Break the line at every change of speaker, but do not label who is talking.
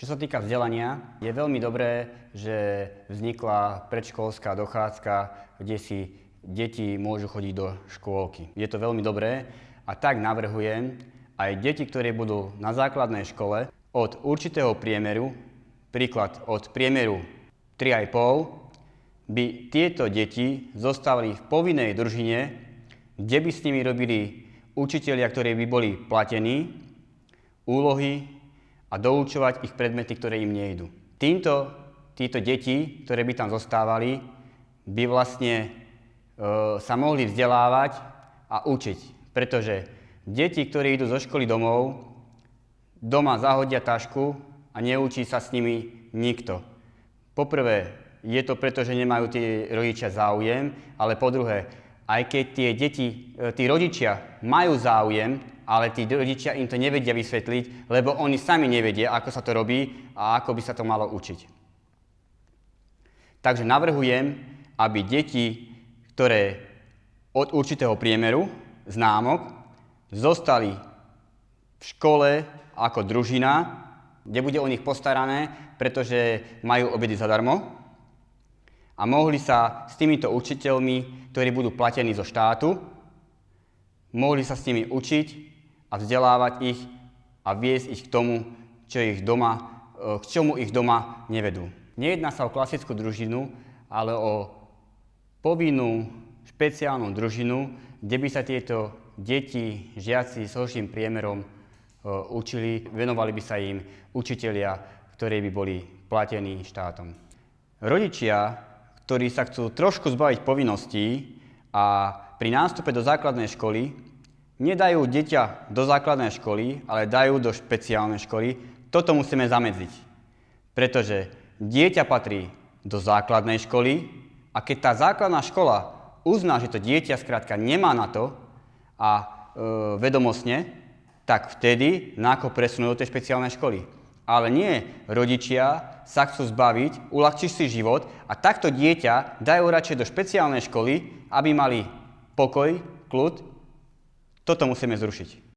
Čo sa týka vzdelania, je veľmi dobré, že vznikla predškolská dochádzka, kde si deti môžu chodiť do škôlky. Je to veľmi dobré a tak navrhujem aj deti, ktoré budú na základnej škole od určitého priemeru, príklad od priemeru 3,5, by tieto deti zostávali v povinnej družine, kde by s nimi robili učitelia, ktorí by boli platení, úlohy a doučovať ich predmety, ktoré im nejdu. Títo deti, ktoré by tam zostávali, by vlastne sa mohli vzdelávať a učiť. Pretože deti, ktorí idú zo školy domov, doma zahodia tašku a neučí sa s nimi nikto. Poprvé, je to preto, že nemajú tí rodičia záujem, ale po druhé, aj keď tí rodičia majú záujem, ale tí rodičia im to nevedia vysvetliť, lebo oni sami nevedia, ako sa to robí a ako by sa to malo učiť. Takže navrhujem, aby deti, ktoré od určitého priemeru, známok, zostali v škole ako družina, kde bude o nich postarané, pretože majú obedy zadarmo a mohli sa s týmito učiteľmi, ktorí budú platení zo štátu, mohli sa s nimi učiť a vzdelávať ich a viesť ich k tomu, k čomu ich doma nevedú. Nejedná sa o klasickú družinu, ale o povinnú špeciálnu družinu, kde by sa tieto deti, žiaci s horším priemerom učili, venovali by sa im učitelia, ktorí by boli platení štátom. Rodičia, ktorí sa chcú trošku zbaviť povinností a pri nástupe do základnej školy nedajú dieťa do základnej školy, ale dajú do špeciálnej školy, toto musíme zamedziť. Pretože dieťa patrí do základnej školy a keď tá základná škola uzná, že to dieťa skrátka nemá na to a vedomostne, tak vtedy náko presunú do tej špeciálnej školy. Ale nie, rodičia sa chcú zbaviť, uľahčiť si život a takto dieťa dajú radšej do špeciálnej školy, aby mali pokoj, kľud. Toto musíme zrušiť.